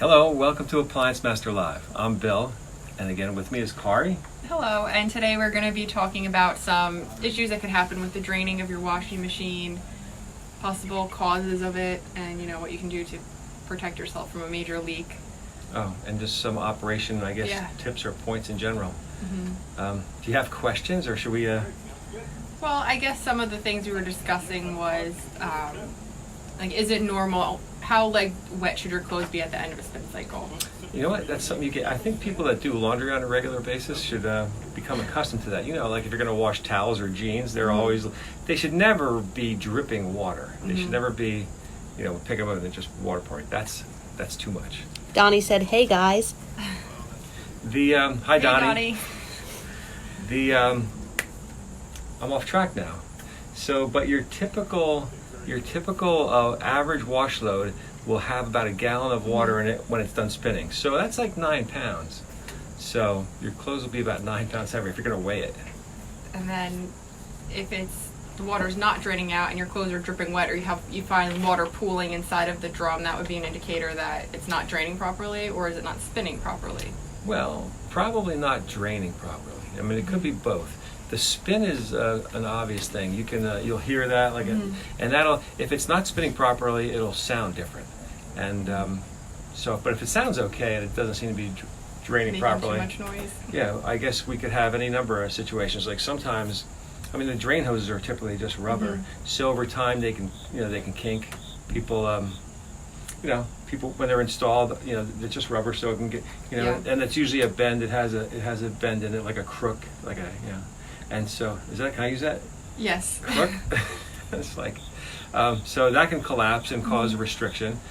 Hello, welcome to Appliance Master Live. I'm Bill, and again with me is Kari. Hello, and today we're going to be talking about some issues that could happen with the draining of your washing machine, possible causes of it, and what you can do to protect yourself from a major leak. Oh, and just some operation, I guess, tips or points in general. Mm-hmm. Do you have questions, or should we... Well, I guess some of the things we were discussing was, is it normal? How wet should your clothes be at the end of a spin cycle? You know what? That's something you get. I think people that do laundry on a regular basis should become accustomed to that. Like if you're going to wash towels or jeans, they're always. They should never be dripping water. They should never be, pick them up and just water pouring. That's too much. Donnie said, "Hey guys." Hi Donnie. Donnie. I'm off track now. So, but your typical average wash load will have about a gallon of water in it when it's done spinning. So that's like 9 pounds. So your clothes will be about 9 pounds heavier if you're going to weigh it. And then if the water's not draining out and your clothes are dripping wet, or you find water pooling inside of the drum, that would be an indicator that it's not draining properly, or is it not spinning properly? Well, probably not draining properly. I mean, it could be both. The spin is an obvious thing. You can you'll hear that and that'll, if it's not spinning properly, it'll sound different. And but if it sounds okay and it doesn't seem to be draining properly, too much noise. Yeah, I guess we could have any number of situations. Like sometimes, the drain hoses are typically just rubber. So over time they can kink. People people when they're installed, they're just rubber, so it can get and it's usually a bend. It has a bend in it, like a crook, And so, can I use that? Yes. Crook? It's like, so that can collapse and cause a restriction.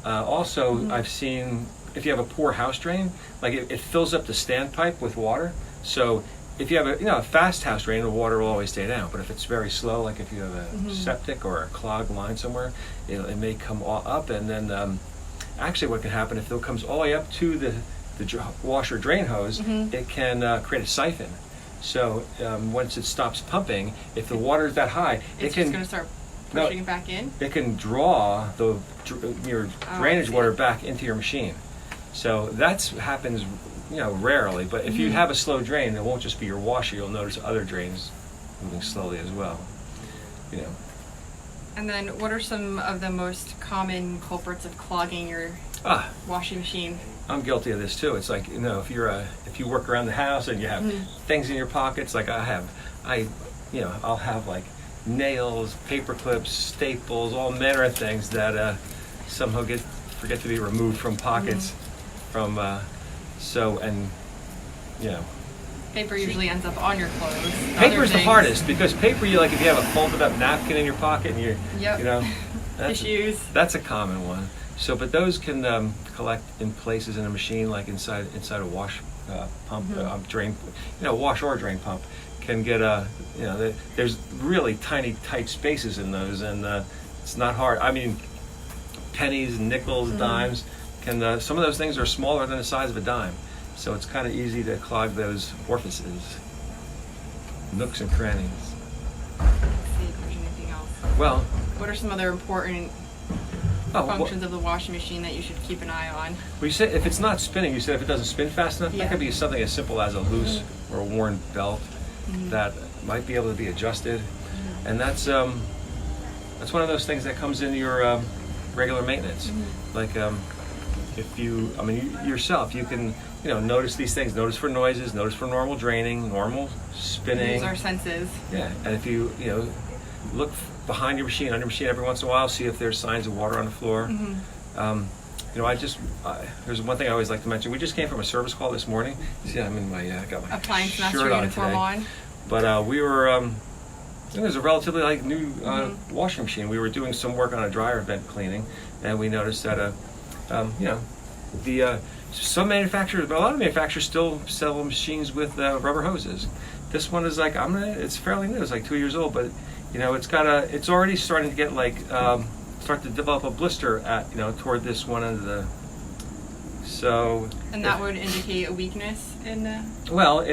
Also, I've seen, if you have a poor house drain, it fills up the standpipe with water. So if you have a fast house drain, the water will always stay down. But if it's very slow, like if you have a septic or a clogged line somewhere, it may come all up. And then actually what can happen, if it comes all the way up to the washer drain hose, it can create a siphon. So once it stops pumping, if the water is that high, it's just going to start pushing it back in. It can draw your drainage water back into your machine. So that happens, rarely. But if you have a slow drain, it won't just be your washer. You'll notice other drains moving slowly as well. And then, what are some of the most common culprits of clogging your washing machine? I'm guilty of this too. It's like, if you work around the house and you have things in your pockets, like I'll have like nails, paperclips, staples, all manner of things that somehow forget to be removed from pockets. Paper usually ends up on your clothes. Paper's the hardest, because paper, if you have a folded up napkin in your pocket and tissues. That's a common one. So, but those can collect in places in a machine, like inside a wash pump, drain, wash or drain pump, can get there's really tiny, tight spaces in those, and it's not hard. Pennies, nickels, dimes, some of those things are smaller than the size of a dime, so it's kind of easy to clog those orifices, nooks and crannies. Let's see if there's anything else. Well, what are some other important functions of the washing machine that you should keep an eye on? Well, you said if it's not spinning, you said if it doesn't spin fast enough, that could be something as simple as a loose or a worn belt that might be able to be adjusted, and that's one of those things that comes in your regular maintenance. Like if you, yourself, you can notice these things, notice for noises, notice for normal draining, normal spinning. Use our senses. Yeah, and if you look behind your machine, under your machine every once in a while, see if there's signs of water on the floor. There's one thing I always like to mention. We just came from a service call this morning. See, I'm in I got my Appliance Master shirt on uniform today. on. But we were, it was a relatively new washing machine. We were doing some work on a dryer vent cleaning, and we noticed that, some manufacturers, but a lot of manufacturers still sell machines with rubber hoses. This one is it's fairly new. It's like 2 years old, but it's already starting to get start to develop a blister at toward this one end of the. So. And that would indicate a weakness in the. Well,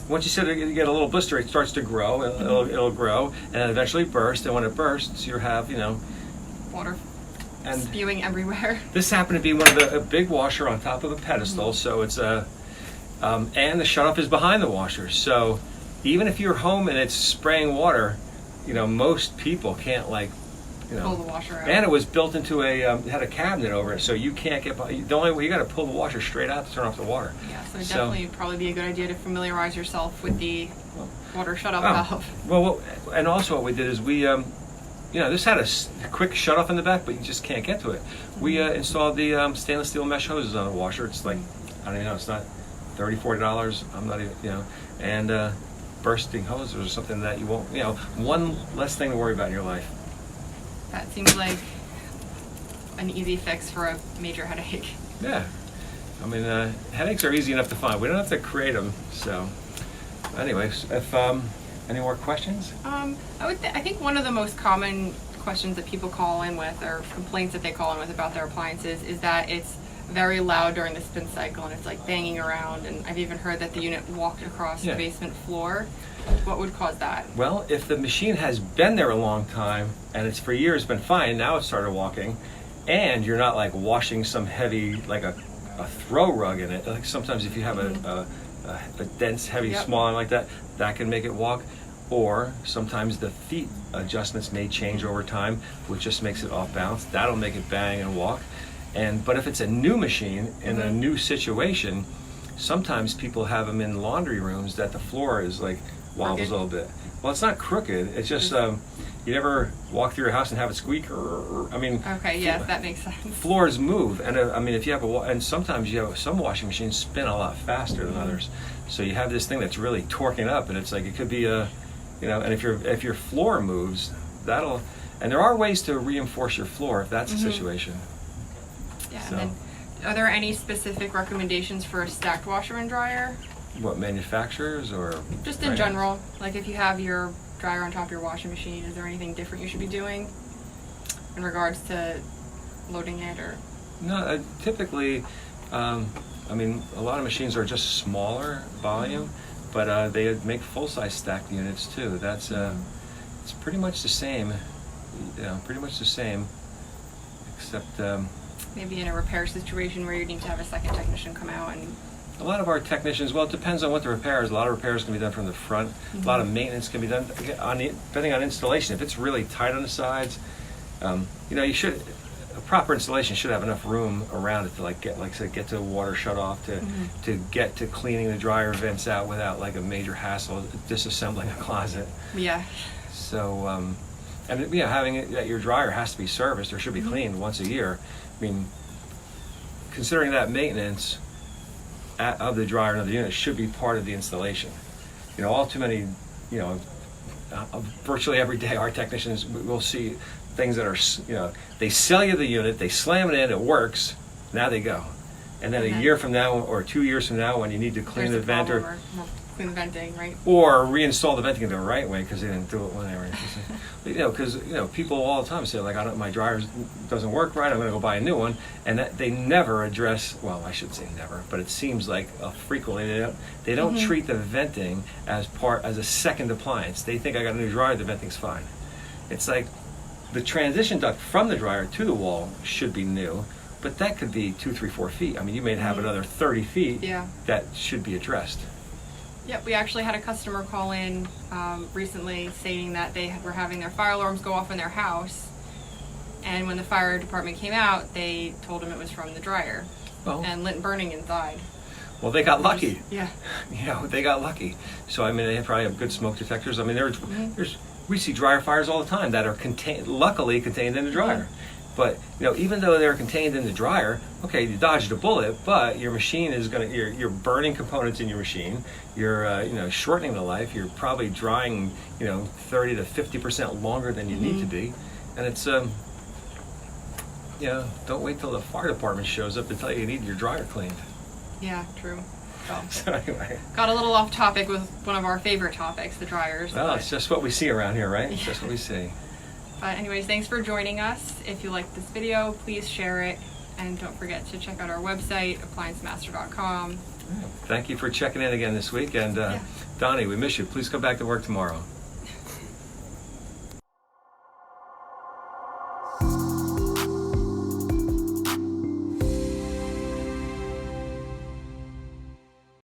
once you get a little blister, it starts to grow. It'll grow and then eventually burst. And when it bursts, you have water and spewing everywhere. this happened to be one of a big washer on top of a pedestal, so it's and the shutoff is behind the washer. So even if you're home and it's spraying water, most people can't Pull the washer out. And it was built into it had a cabinet over it, so you can't get the only way you got to pull the washer straight out to turn off the water. Yeah, so definitely probably be a good idea to familiarize yourself with the water shutoff valve. Well, and also what we did is we this had a quick shutoff in the back, but you just can't get to it. We installed the stainless steel mesh hoses on the washer. It's like, I don't even know, it's not $30-40. I'm not even, and bursting hoses or something that you won't, one less thing to worry about in your life. That seems like an easy fix for a major headache. Yeah. I mean, headaches are easy enough to find. We don't have to create them. So, anyways, if any more questions? I think one of the most common questions that people call in with, or complaints that they call in with about their appliances, is that it's very loud during the spin cycle and it's like banging around. And I've even heard that the unit walked across the basement floor. What would cause that? Well, if the machine has been there a long time and it's for years been fine, now it started walking, and you're not like washing some heavy, like a throw rug in it. Like sometimes if you have a dense, heavy, small one like that, that can make it walk. Or sometimes the feet adjustments may change over time, which just makes it off balance. That'll make it bang and walk. But if it's a new machine in a new situation, sometimes people have them in laundry rooms that the floor is like wobbles a little bit. Well, it's not crooked. It's just you never walk through your house and have it squeak. Okay, yes, that makes sense. Floors move, and if you have and sometimes some washing machines spin a lot faster than others. So you have this thing that's really torquing up, and it's like it could be and if your floor moves, and there are ways to reinforce your floor if that's the situation. Yeah, so. And then are there any specific recommendations for a stacked washer and dryer? What, manufacturers or? Just in general, like if you have your dryer on top of your washing machine, is there anything different you should be doing in regards to loading it or? No, typically, a lot of machines are just smaller volume, but they make full-size stacked units too. That's it's pretty much the same, except. Maybe in a repair situation where you need to have a second technician come out and. A lot of our technicians, well, it depends on what the repair is. A lot of repairs can be done from the front. A lot of maintenance can be done depending on installation. If it's really tight on the sides, a proper installation should have enough room around it to get to water shut off, to get to cleaning the dryer vents out without like a major hassle, disassembling a closet. Yeah. So, having it that your dryer has to be serviced or should be cleaned once a year. Considering that maintenance of the dryer and of the unit should be part of the installation. All too many, virtually every day our technicians will see things that are, they sell you the unit, they slam it in, it works, now they go. And then a year from now or 2 years from now when you need to clean the vent or clean the venting, right? Or reinstall the venting the right way because they didn't do it when they were. Because people all the time say like, my dryer doesn't work right. I'm going to go buy a new one, and that they never address. Well, I shouldn't say never, but it seems like frequently they don't treat the venting as a second appliance. They think I got a new dryer, the venting's fine. It's like the transition duct from the dryer to the wall should be new, but that could be 2, 3, 4 feet. You may have another 30 feet that should be addressed. Yep, we actually had a customer call in recently stating that they were having their fire alarms go off in their house, and when the fire department came out, they told them it was from the dryer and lit burning inside. Well, they got lucky. Yeah. They got lucky. So they probably have good smoke detectors. We see dryer fires all the time that are luckily contained in the dryer. But even though they're contained in the dryer, okay, you dodged a bullet, but your machine is you're burning components in your machine. You're shortening the life. You're probably drying 30 to 50% longer than you need to be, and it's don't wait till the fire department shows up to tell you need your dryer cleaned. Yeah, true. So anyway, got a little off topic with one of our favorite topics, the dryers. Well, it's just what we see around here, right? It's just what we see. But anyways, thanks for joining us. If you liked this video, please share it. And don't forget to check out our website, APPLIANCEMASTER.com. Thank you for checking in again this week. And Donnie, we miss you. Please come back to work tomorrow.